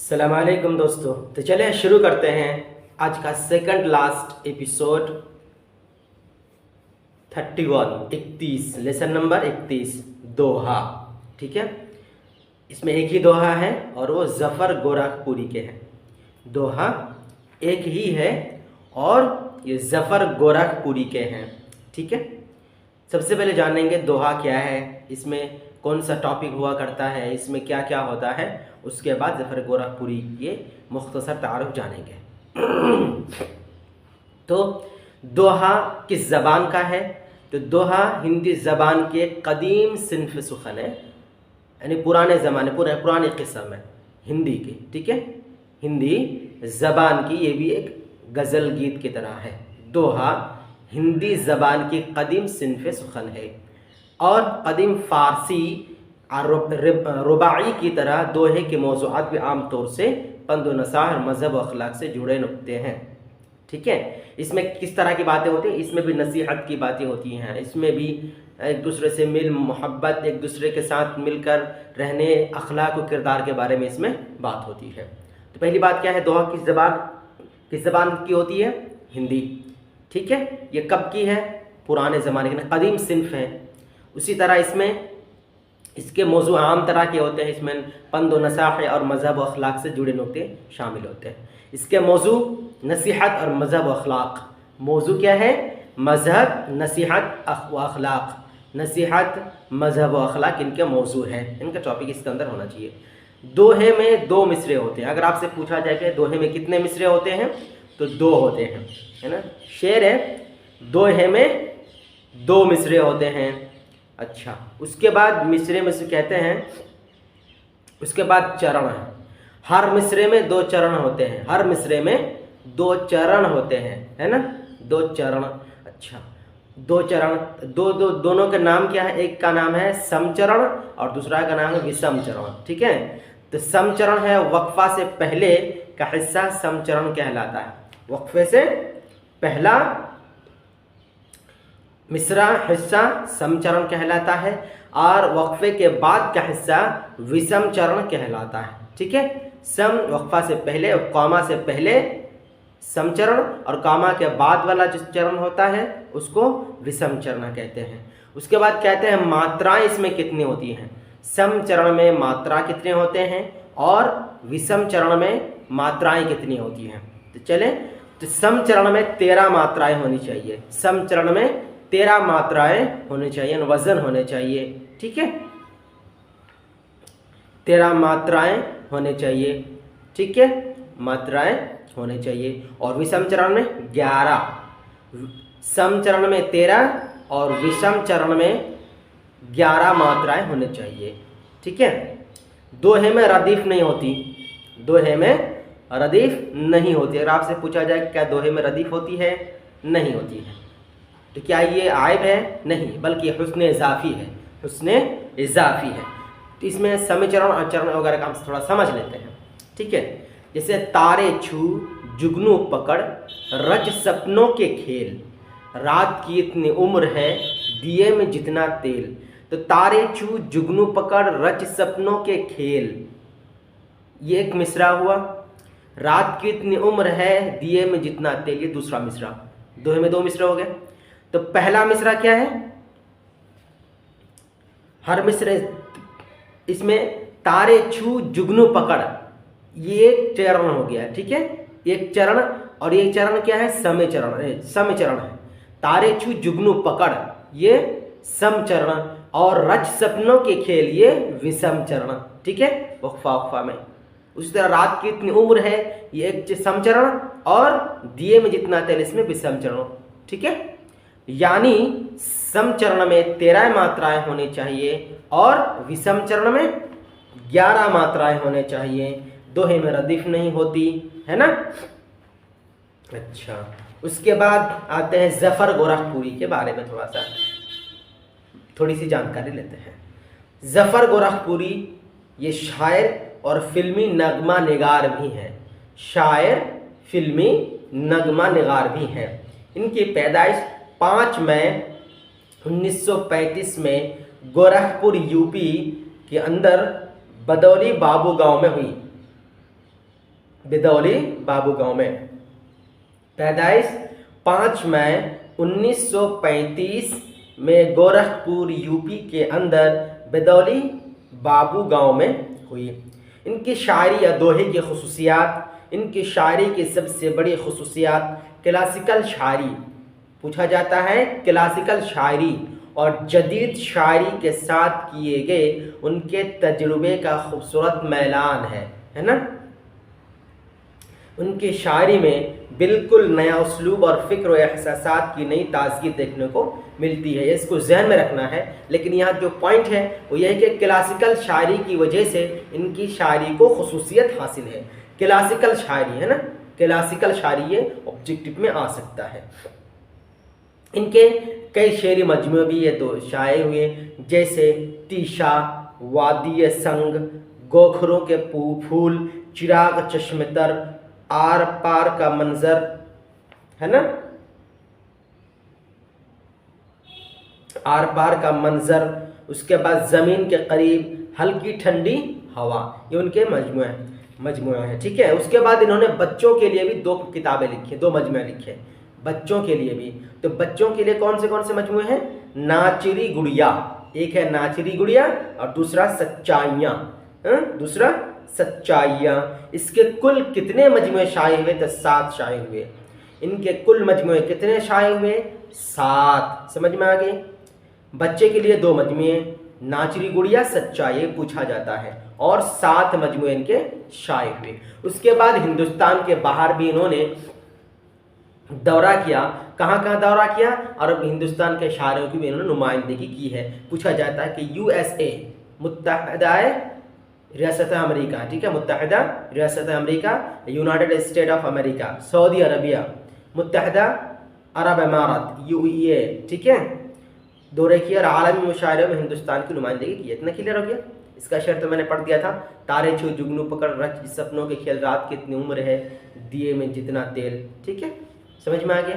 सलामकुम दोस्तों। तो चलिए शुरू करते हैं आज का second last episode 31 lesson number 31 दोहा। ठीक है, इसमें एक ही दोहा है और वो ज़फ़र गोरखपुरी के हैं। दोहा एक ही है और ये ज़फ़र गोरखपुरी के हैं। ठीक है, सबसे पहले जानेंगे दोहा क्या है, इसमें कौन सा टॉपिक हुआ करता है, इसमें क्या क्या होता है। उसके बाद ज़फ़र गोरखपुरी ये मुख्तसर तारुफ जानेंगे। तो दोहा किस ज़बान का है? तो दोहा हिंदी ज़बान के कदीम सिन्फ़ सुखन है, यानी पुराने ज़माने पुरानी किस्म है हिंदी की। ठीक है, हिंदी ज़बान की ये भी एक गज़ल गीत की तरह है। दोहा हिंदी ज़बान की कदीम सिन्फ़ सुखन है और कदीम फ़ारसी रुबाई की तरह दोहे के मौज़ूआत भी आम तौर से पंद नसाह मज़हब और अखलाक से जुड़े नुक्ते हैं। ठीक है, इसमें किस तरह की बातें होती हैं? इसमें भी नसीहत की बातें होती हैं, इसमें भी एक दूसरे से मिल मोहब्बत, एक दूसरे के साथ मिलकर रहने, अखलाक और किरदार के बारे में इसमें बात होती है। तो पहली बात क्या है, दोहा किस ज़बान की होती है? हिंदी। ठीक है, ये कब की है? पुराने ज़माने की, कदीम सिन्फ़ है। उसी तरह इसमें इसके मौजू आम तरह के होते हैं, इसमें पंद व नसाह और मज़हब व अखलाक से जुड़े नुक्ते शामिल होते हैं। इसके मौजू नसीहत और मज़हब व अखलाक। मौजू क्या है? मज़हब, नसीहत व अखलाक। नसीहत, मज़हब व अखलाक इनके मौजू हैं, इनका टॉपिक इसके अंदर होना चाहिए। दोहे में दो मिसरे होते हैं। अगर आपसे पूछा जाए कि दोहे में कितने मिसरे होते हैं, तो दो होते हैं, है ना। शेर है, दोहे में दो मिसरे होते हैं। अच्छा, उसके बाद मिसरे में से कहते हैं, उसके बाद चरण है। हर मिसरे में दो चरण होते हैं, हर मिसरे में दो चरण होते हैं, है ना, दो चरण। अच्छा, दो चरण, दोनों का नाम क्या है? एक का नाम है समचरण और दूसरा का नाम है विषम चरण। ठीक है, तो समचरण है वक्फा से पहले का हिस्सा, समचरण कहलाता है। वक्फे से पहला मिसरा हिस्सा समचरण कहलाता है और वक्फे के बाद का हिस्सा विषम चरण कहलाता है। ठीक है, सम वक्फा से पहले और कौमा से पहले समचरण और कौमा के बाद वाला जो चरण होता है उसको विषम चरण कहते हैं। उसके बाद कहते हैं मात्राएं इसमें कितनी होती हैं। सम चरण में मात्रा कितने होते हैं और विषम चरण में मात्राएं कितनी होती हैं। तो चले, तो सम चरण में 13 मात्राएं होनी चाहिए। सम चरण में 13 मात्राएं होनी चाहिए, वजन होने चाहिए। ठीक है, 13 मात्राएं होने चाहिए। ठीक है, मात्राएं होने चाहिए। और विषम चरण में 11, सम चरण में 13 और विषम चरण में 11 मात्राएं होने चाहिए। ठीक है, दोहे में रदीफ नहीं होती, दोहे में रदीफ नहीं होती। अगर आपसे पूछा जाए क्या दोहे में रदीफ होती है? नहीं होती है। तो क्या ये आयब है? नहीं, बल्कि हुस्न इजाफी है, हुस्न इजाफी है। तो इसमें समय चरण और चरण वगैरह का हम थोड़ा समझ लेते हैं। ठीक है, जैसे तारे छू जुगनू पकड़ रज सपनों के खेल, रात की इतनी उम्र है दिए में जितना तेल। तो तारे छू जुगनू पकड़ रज सपनों के खेल, ये एक मिसरा हुआ। रात की इतनी उम्र है दिए में जितना तेल, ये दूसरा मिसरा। दोहे में दो मिसरा हो गए। तो पहला मिसरा क्या है? हर मिसरे इसमें तारे छू जुगनू पकड़, ये एक चरण हो गया। ठीक है, एक चरण, और ये चरण क्या है? समय चरण, समय चरण है। तारे छू जुगनू पकड़ ये सम चरण और रज सपनों के खेल ये विषम चरण। ठीक है, वक्फा में। उसी तरह रात की इतनी उम्र है, ये एक समचरण और दिए में जितना तेल, इसमें विषम चरण। ठीक है, यानी समचरण में 13 मात्राएं होनी चाहिए और विषम चरण में 11 मात्राएं होने चाहिए। दोहे में रदीफ नहीं होती, है ना। अच्छा, उसके बाद आते हैं ज़फ़र गोरखपुरी के बारे में थोड़ी सी जानकारी लेते हैं। ज़फ़र गोरखपुरी ये शायर और फिल्मी नगमा निगार भी हैं, शायर, फिल्मी नगमा निगार भी हैं। इनकी पैदाइश 5 मई 1935 में गोरखपुर यूपी के अंदर बदौली बाबू गांव में हुई। बिदौली बाबू गांव में। पैदाइश 5 मई 1935 में गोरखपुर यूपी के अंदर बिदौली बाबू गांव में हुई। इनकी शायरी या दोहे की खसूसियात, इनकी शायरी की सबसे बड़ी खसूसियात क्लासिकल शायरी, पूछा जाता है क्लासिकल शायरी और जदीद शायरी के साथ किए गए उनके तजुर्बे का खूबसूरत मैलान है ना। उनकी शायरी में बिल्कुल नया उसलूब और फ़िक्र और एहसासात की नई ताजगी देखने को मिलती है, इसको जहन में रखना है। लेकिन यहाँ जो पॉइंट है वो यह है कि क्लासिकल शायरी की वजह से इनकी शायरी को खसूसियत हासिल है। क्लासिकल शायरी है ना, क्लासिकल शायरी ये ऑब्जेक्टिव में आ सकता है। इनके कई शेरी मजमूए भी ये तो शाये हुए, जैसे तीशा, वादी संग, गोखरों के फूल, चिराग चश्मतर, आर पार का मंजर, है ना, आर पार का मंजर। उसके बाद ज़मीन के करीब, हल्की ठंडी हवा, ये उनके मजमुए हैं। ठीक है। उसके बाद इन्होंने बच्चों के लिए भी 2 किताबें लिखी, 2 मजमुए लिखे बच्चों के लिए भी। तो बच्चों के लिए कौन से मजमुए हैं? नाचरी गुड़िया, एक है नाचरी गुड़िया और दूसरा सच्चाइयाँ, दूसरा सच्चाइयाँ। इसके कुल कितने मजमुए शाये हुए? तो 7 शाये हुए। इनके कुल मजमुए कितने शाये हुए? 7। समझ में आ गई। बच्चे के लिए 2 मजमुए, नाचरी गुड़िया, सच्चाई पूछा जाता है, और 7 मजमुए इनके शाये हुए। उसके बाद हिंदुस्तान के बाहर भी इन्होंने दौरा किया। कहाँ दौरा किया? और अब हिंदुस्तान के शायरों की भी इन्होंने नुमाइंदगी की है। पूछा जाता है कि USA, मुत्तहदा रियासत अमेरिका, ठीक है, मुत्तहदा रियासत America, united state of America, Saudi Arabia, मुत्तहदा अरब इमारात, UAE, ठीक है, दौरे किया और आलमी मुशायरे में हिंदुस्तान की नुमाइंदगी की। इतना क्लियर हो गया। इसका शेर तो मैंने पढ़ दिया था। तारे छू जुगनू पकड़ रच सपनों के खेल, रात कितनी उम्र है, दिए में जितना तेल। ठीक है, समझ में आ गया।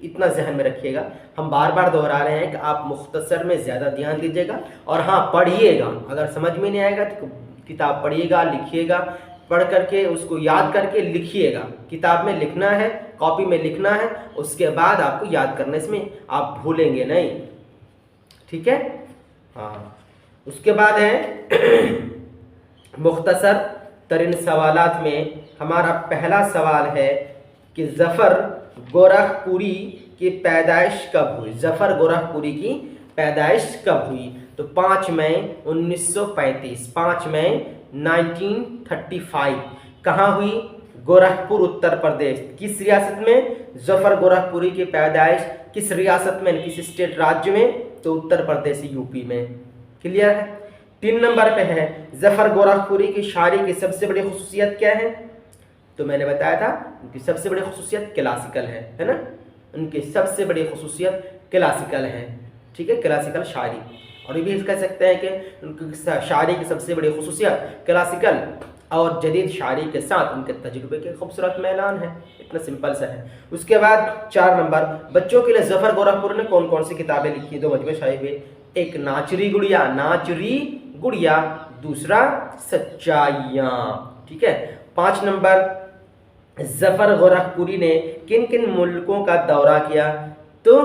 इतना जहन में रखिएगा। हम बार बार दोहरा रहे हैं कि आप मुख्तसर में ज़्यादा ध्यान दीजिएगा और हाँ पढ़िएगा। अगर समझ में नहीं आएगा तो किताब पढ़िएगा, लिखिएगा, पढ़ करके उसको याद करके लिखिएगा। किताब में लिखना है, कॉपी में लिखना है, उसके बाद आपको याद करने में आप भूलेंगे नहीं। ठीक है। हाँ, उसके बाद है मुख्तसर तरीन सवालात में हमारा पहला सवाल है कि ज़फ़र गोरखपुरी की पैदाइश कब हुई? ज़फ़र गोरखपुरी की पैदाइश कब हुई? तो 5 मई 1935, 5 मई 1935। कहाँ हुई? गोरखपुर, उत्तर प्रदेश। किस रियासत में? ज़फ़र गोरखपुरी की पैदाइश किस रियासत में, किस स्टेट, राज्य में? तो उत्तर प्रदेश, यूपी में। क्लियर है। 3 नंबर पे है ज़फ़र गोरखपुरी की शायरी की सबसे बड़ी खुसूसियत क्या है? तो मैंने बताया था उनकी सबसे बड़ी खुसूसियत क्लासिकल है ना। उनकी सबसे बड़ी खुसूसियत क्लासिकल है। ठीक है, क्लासिकल शायरी। और ये भी कह सकते हैं कि उनकी शायरी की सबसे बड़ी खुसूसियत क्लासिकल और जदीद शायरी के साथ उनके तजुर्बे के खूबसूरत मैलान है। इतना सिंपल सा है। उसके बाद 4 नंबर, बच्चों के लिए ज़फ़र गोरखपुर ने कौन कौन सी किताबें लिखी? 2 मजमूए शाये हुए, एक नाचरी गुड़िया, दूसरा सच्चाइयाँ। ठीक है। 5 नंबर, ज़फ़र गोरखपुरी ने किन किन मुल्कों का दौरा किया? तो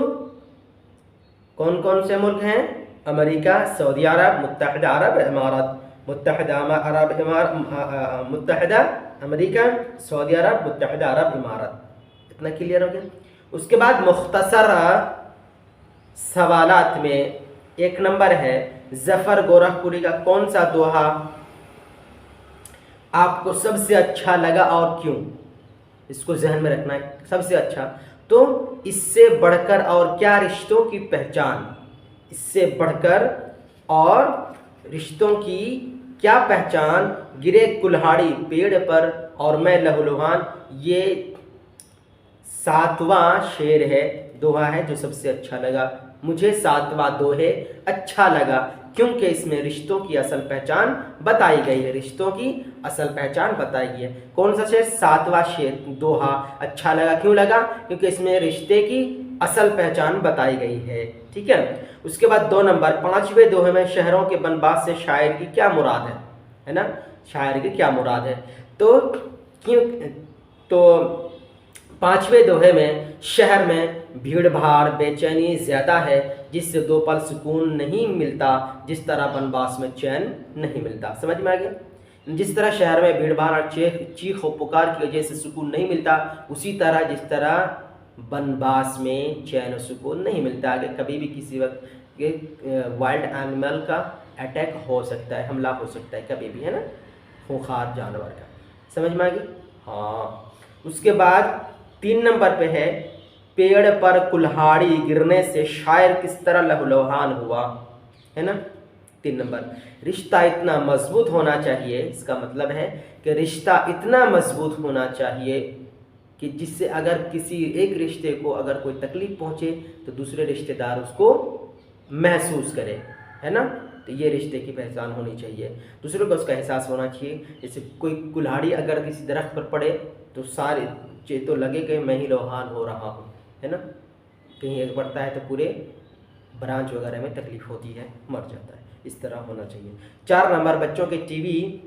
कौन कौन से मुल्क हैं? अमेरिका, सऊदी अरब, मुत्तहदा अरब इमारात, मुत्तहदा अमेरिका, सऊदी अरब, मुत्तहदा अरब इमारात। इतना क्लियर हो गया। उसके बाद मुख्तसर सवालात में 1 नंबर है ज़फ़र गोरखपुरी का कौन सा दोहा आपको सबसे अच्छा लगा और क्यों? इसको जहन में रखना है। सबसे अच्छा, तो इससे बढ़कर और क्या रिश्तों की पहचान, इससे बढ़कर और रिश्तों की क्या पहचान, गिरे कुल्हाड़ी पेड़ पर और मैं लहूलुहान। ये 7वां शेर है, दोहा है जो सबसे अच्छा लगा मुझे। 7वां दोहे अच्छा लगा क्योंकि इसमें रिश्तों की असल पहचान बताई गई है। रिश्तों की असल पहचान बताई गई है। कौन सा शेर? 7वां शेर, दोहा अच्छा लगा। क्यों लगा? क्योंकि इसमें रिश्ते की असल पहचान बताई गई है। ठीक है। उसके बाद 2 नंबर, 5वें दोहे में शहरों के बनबास से शायर की क्या मुराद है ना? शायर की क्या मुराद है? तो क्यों? तो पांचवें दोहे में शहर में भीड़ भाड़ बेचैनी ज़्यादा है, जिससे दो पल सुकून नहीं मिलता, जिस तरह वनवास में चैन नहीं मिलता। समझ में आ गया? जिस तरह शहर में भीड़ भाड़ और चीख और पुकार की वजह से सुकून नहीं मिलता, उसी तरह जिस तरह वनवास में चैन और सुकून नहीं मिलता। आगे कभी भी किसी वक्त वाइल्ड एनिमल का अटैक हो सकता है, हमला हो सकता है कभी भी, है ना, खूंखार जानवर का। समझ में आ गई? हाँ। उसके बाद 3 नंबर पे है, पेड़ पर कुल्हाड़ी गिरने से शायर किस तरह लहूलुहान हुआ, है ना। 3 नंबर, रिश्ता इतना मजबूत होना चाहिए। इसका मतलब है कि रिश्ता इतना मजबूत होना चाहिए कि जिससे अगर किसी एक रिश्ते को अगर कोई तकलीफ पहुंचे तो दूसरे रिश्तेदार उसको महसूस करे, है ना। तो ये रिश्ते की पहचान होनी चाहिए। दूसरों को उसका एहसास होना चाहिए। जैसे कोई कुल्हाड़ी अगर किसी दरख्त पर पड़े तो सारे तो लगे कि मैं ही लोहान हो रहा हूँ, है ना। कहीं एक पड़ता है तो पूरे ब्रांच वगैरह में तकलीफ होती है, मर जाता है। इस तरह होना चाहिए। 4 नंबर, बच्चों के टीवी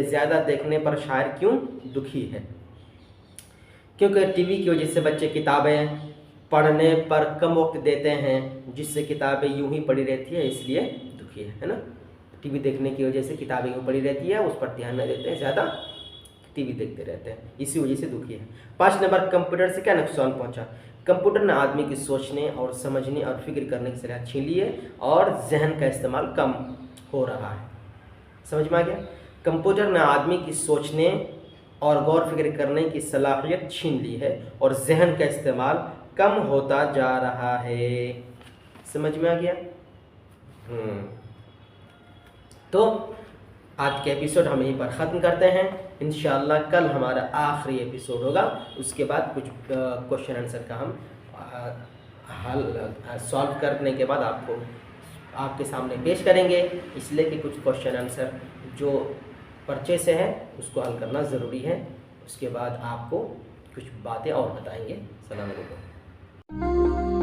ज़्यादा देखने पर शायर क्यों दुखी है? क्योंकि टीवी की वजह से बच्चे किताबें पढ़ने पर कम वक्त देते हैं, जिससे किताबें यूं ही पड़ी रहती है, इसलिए दुखी है ना। टीवी देखने की वजह से किताबें यूं पड़ी रहती है, उस पर ध्यान नहीं देते हैं, ज़्यादा टीवी देखते रहते हैं, इसी वजह से दुखी है। 5 नंबर, कंप्यूटर से क्या नुकसान पहुंचा? कंप्यूटर ने आदमी की सोचने और समझने और फिक्र करने की सलाह छीन ली है और जहन का इस्तेमाल कम हो रहा है। समझ में आ गया? कंप्यूटर ने आदमी की सोचने और गौर फिक्र करने की सलाहियत छीन ली है और जहन का इस्तेमाल कम होता जा रहा है। समझ में आ गया? तो आज के एपिसोड हम यहीं पर ख़त्म करते हैं। इंशाअल्लाह कल हमारा आखिरी एपिसोड होगा, उसके बाद कुछ क्वेश्चन आंसर का हम हल सॉल्व करने के बाद आपको आपके सामने पेश करेंगे, इसलिए कि कुछ क्वेश्चन आंसर जो पर्चे से है उसको हल करना ज़रूरी है। उसके बाद आपको कुछ बातें और बताएंगे। सलाम अलैकुम।